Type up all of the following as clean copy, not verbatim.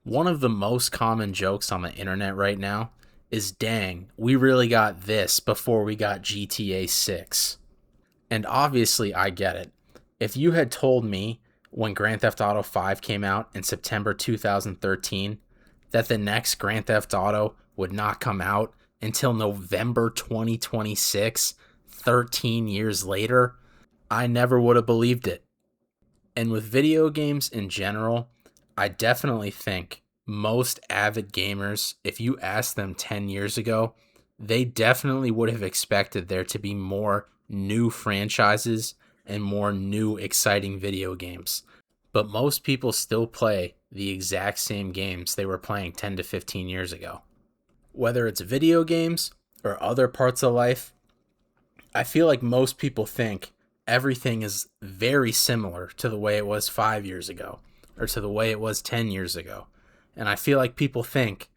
One of the most common jokes on the internet right now is, dang, we really got this before we got GTA 6. And obviously, I get it. If you had told me when Grand Theft Auto 5 came out in September 2013 that the next Grand Theft Auto would not come out until November 2026, 13 years later, I never would have believed it. And with video games in general, I definitely think most avid gamers, if you asked them 10 years ago, they definitely would have expected there to be more new franchises and more new exciting video games. But most people still play the exact same games they were playing 10 to 15 years ago. Whether it's video games or other parts of life, I feel like most people think everything is very similar to the way it was 5 years ago or to the way it was 10 years ago. And I feel like people think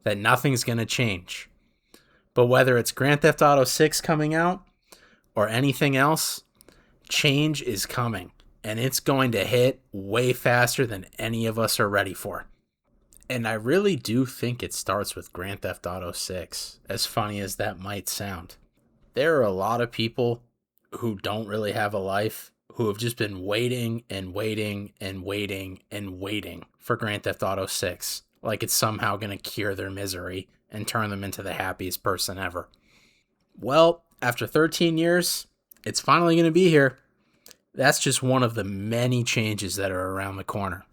that nothing's going to change. But whether it's Grand Theft Auto 6 coming out or anything else, change is coming. And it's going to hit way faster than any of us are ready for. And I really do think it starts with Grand Theft Auto 6, as funny as that might sound. There are a lot of people who don't really have a life, who have just been waiting and waiting and waiting and waiting for Grand Theft Auto 6, like it's somehow going to cure their misery and turn them into the happiest person ever. Well, after 13 years, it's finally going to be here. That's just one of the many changes that are around the corner.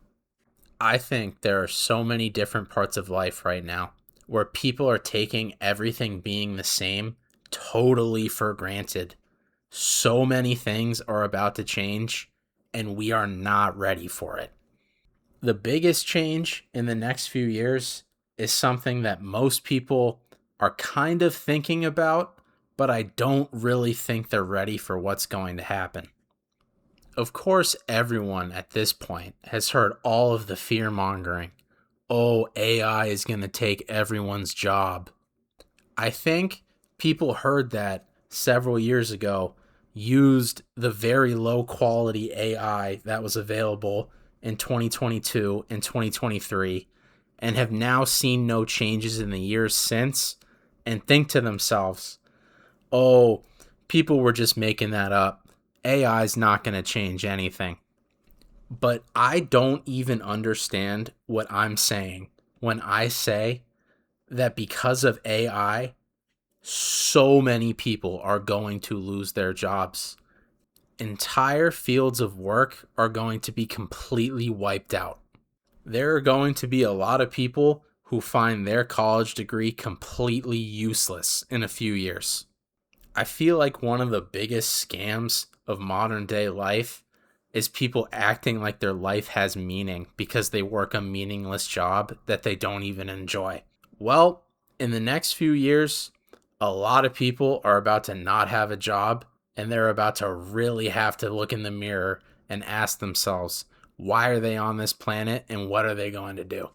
I think there are so many different parts of life right now where people are taking everything being the same totally for granted. So many things are about to change, and we are not ready for it. The biggest change in the next few years is something that most people are kind of thinking about, but I don't really think they're ready for what's going to happen. Of course, everyone at this point has heard all of the fear mongering. Oh, AI is going to take everyone's job. I think people heard that several years ago, used the very low quality AI that was available in 2022 and 2023, and have now seen no changes in the years since, and think to themselves, oh, people were just making that up. AI is not going to change anything. But I don't even understand what I'm saying when I say that because of AI, so many people are going to lose their jobs. Entire fields of work are going to be completely wiped out. There are going to be a lot of people who find their college degree completely useless in a few years. I feel like one of the biggest scams of modern day life is people acting like their life has meaning because they work a meaningless job that they don't even enjoy. Well, in the next few years, a lot of people are about to not have a job, and they're about to really have to look in the mirror and ask themselves, why are they on this planet and what are they going to do?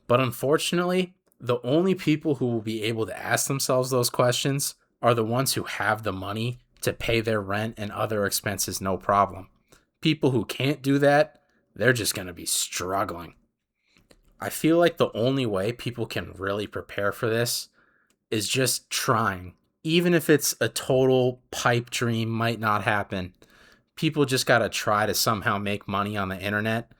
But unfortunately, the only people who will be able to ask themselves those questions are the ones who have the money to pay their rent and other expenses no problem. People who can't do that, they're just going to be struggling. I feel like the only way people can really prepare for this is just trying. Even if it's a total pipe dream, might not happen. People just got to try to somehow make money on the internet,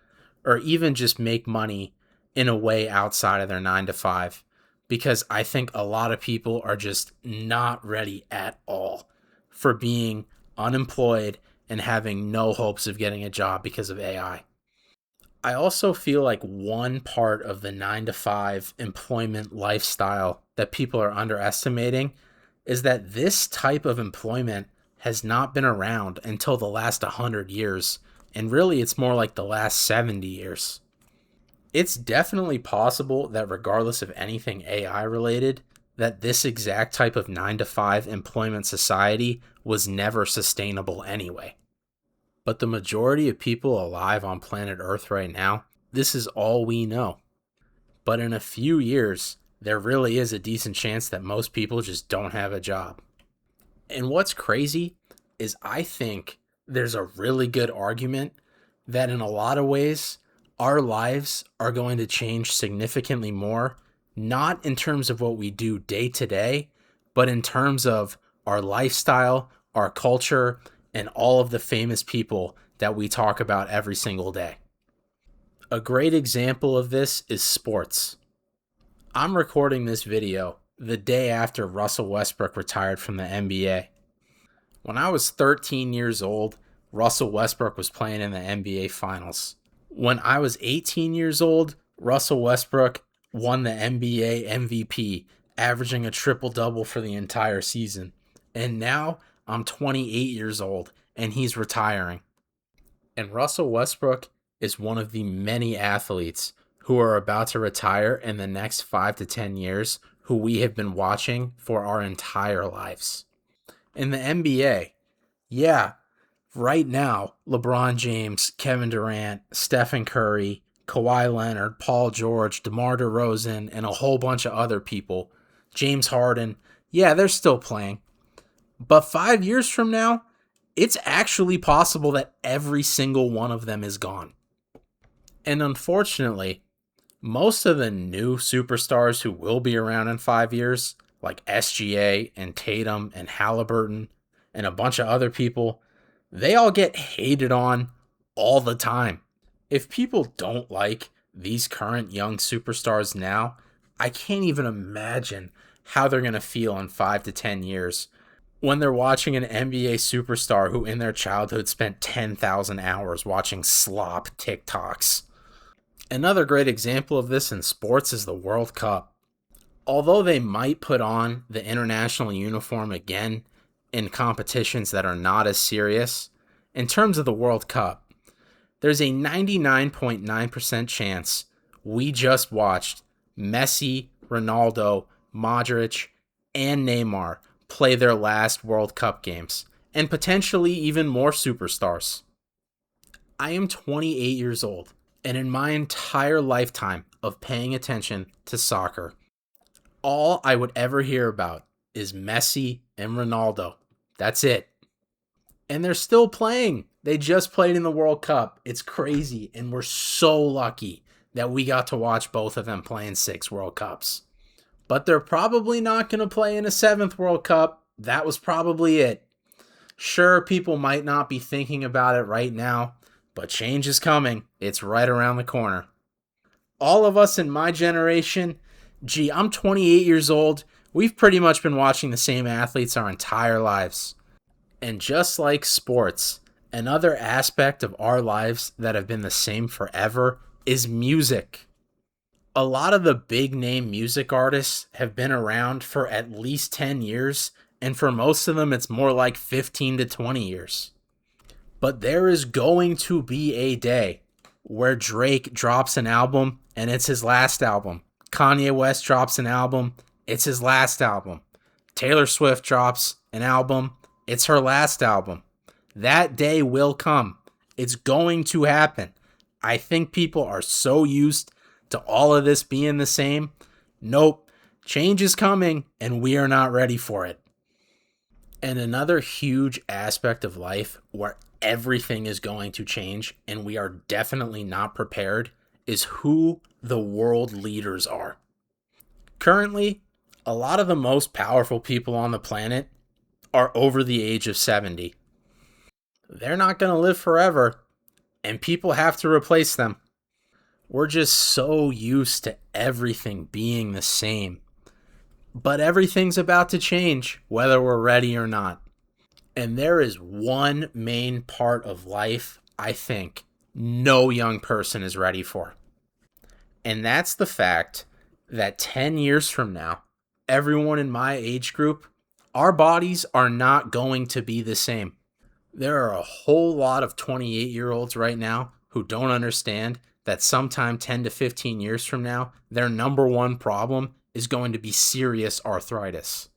or even just make money in a way outside of their 9 to 5. Because I think a lot of people are just not ready at all for being unemployed and having no hopes of getting a job because of AI. I also feel like one part of the 9 to 5 employment lifestyle that people are underestimating is that this type of employment has not been around until the last 100 years, and really it's more like the last 70 years. It's definitely possible that regardless of anything AI related, that this exact type of 9 to 5 employment society was never sustainable anyway. But the majority of people alive on planet Earth right now, this is all we know. But in a few years, there really is a decent chance that most people just don't have a job. And what's crazy is I think there's a really good argument that in a lot of ways, Our lives are going to change significantly more, not in terms of what we do day to day, but in terms of our lifestyle, our culture, and all of the famous people that we talk about every single day. A great example of this is sports. I'm recording this video the day after Russell Westbrook retired from the NBA. When I was 13 years old, Russell Westbrook was playing in the NBA Finals. When I was 18 years old, Russell Westbrook won the NBA MVP, averaging a triple-double for the entire season. And now I'm 28 years old, and he's retiring. And Russell Westbrook is one of the many athletes who are about to retire in the next 5 to 10 years who we have been watching for our entire lives. In the NBA, yeah, right now, LeBron James, Kevin Durant, Stephen Curry, Kawhi Leonard, Paul George, DeMar DeRozan, and a whole bunch of other people, James Harden, yeah, they're still playing. But 5 years from now, it's actually possible that every single one of them is gone. And unfortunately, most of the new superstars who will be around in 5 years, like SGA and Tatum and Halliburton and a bunch of other people, they all get hated on all the time. If people don't like these current young superstars now, I can't even imagine how they're going to feel in 5 to 10 years when they're watching an NBA superstar who in their childhood spent 10,000 hours watching slop TikToks. Another great example of this in sports is the World Cup. Although they might put on the international uniform again in competitions that are not as serious, in terms of the World Cup, there's a 99.9% chance we just watched Messi, Ronaldo, Modric, and Neymar play their last World Cup games, and potentially even more superstars. I am 28 years old, and in my entire lifetime of paying attention to soccer, all I would ever hear about is Messi and Ronaldo. That's it. And they're still playing. They just played in the World Cup. It's crazy, and we're so lucky that we got to watch both of them play in 6 World Cups. But they're probably not going to play in a 7th World Cup. That was probably it. Sure, people might not be thinking about it right now, but change is coming. It's right around the corner. All of us in my generation, I'm 28 years old. We've pretty much been watching the same athletes our entire lives. And just like sports, another aspect of our lives that have been the same forever is music. A lot of the big name music artists have been around for at least 10 years, and for most of them, it's more like 15 to 20 years. But there is going to be a day where Drake drops an album and it's his last album. Kanye West drops an album, it's his last album. Taylor Swift drops an album, it's her last album. That day will come. It's going to happen. I think people are so used to all of this being the same. Nope. Change is coming, and we are not ready for it. And another huge aspect of life where everything is going to change, and we are definitely not prepared, is who the world leaders are. Currently, a lot of the most powerful people on the planet are over the age of 70. They're not going to live forever, and people have to replace them. We're just so used to everything being the same. But everything's about to change, whether we're ready or not. And there is one main part of life I think no young person is ready for. And that's the fact that 10 years from now, everyone in my age group, our bodies are not going to be the same. There are a whole lot of 28-year-olds right now who don't understand that sometime 10 to 15 years from now, their number one problem is going to be serious arthritis.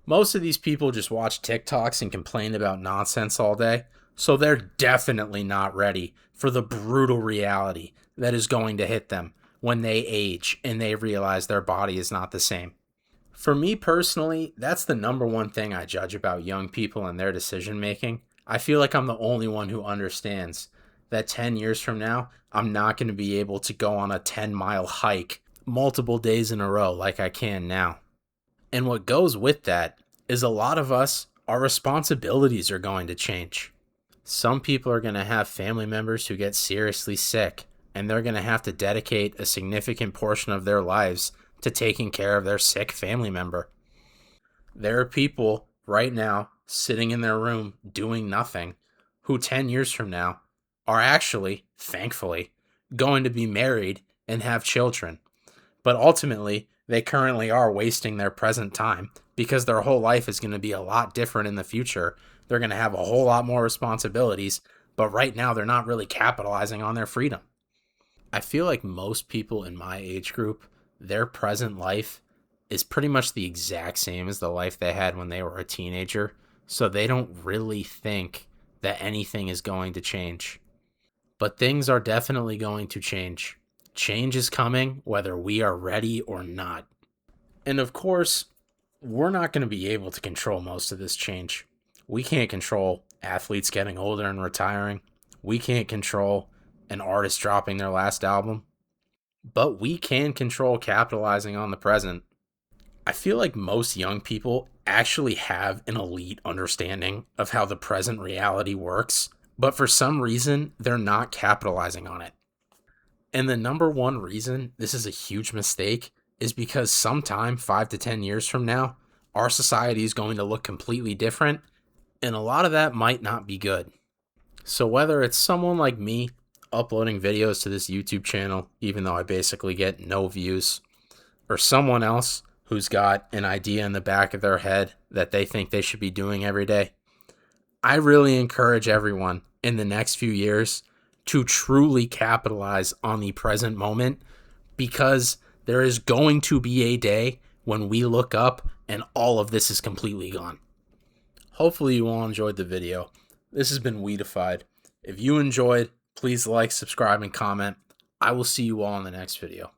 Most of these people just watch TikToks and complain about nonsense all day, so they're definitely not ready for the brutal reality that is going to hit them when they age and they realize their body is not the same. For me personally, that's the number one thing I judge about young people and their decision making. I feel like I'm the only one who understands that 10 years from now, I'm not going to be able to go on a 10-mile hike multiple days in a row like I can now. And what goes with that is a lot of us, our responsibilities are going to change. Some people are going to have family members who get seriously sick, and they're going to have to dedicate a significant portion of their lives to taking care of their sick family member. There are people right now sitting in their room doing nothing who 10 years from now are actually, thankfully, going to be married and have children. But ultimately, they currently are wasting their present time because their whole life is going to be a lot different in the future. They're going to have a whole lot more responsibilities, but right now they're not really capitalizing on their freedom. I feel like most people in my age group, their present life is pretty much the exact same as the life they had when they were a teenager, so they don't really think that anything is going to change. But things are definitely going to change. Change is coming whether we are ready or not. And of course, we're not going to be able to control most of this change. We can't control athletes getting older and retiring. We can't control an artist dropping their last album. But we can control capitalizing on the present. I feel like most young people actually have an elite understanding of how the present reality works, but for some reason, they're not capitalizing on it. And the number one reason this is a huge mistake is because sometime 5 to 10 years from now, our society is going to look completely different, and a lot of that might not be good. So whether it's someone like me uploading videos to this YouTube channel, even though I basically get no views, or someone else who's got an idea in the back of their head that they think they should be doing every day, I really encourage everyone in the next few years to truly capitalize on the present moment, because there is going to be a day when we look up and all of this is completely gone. Hopefully you all enjoyed the video. This has been Weedified. If you enjoyed, please like, subscribe, and comment. I will see you all in the next video.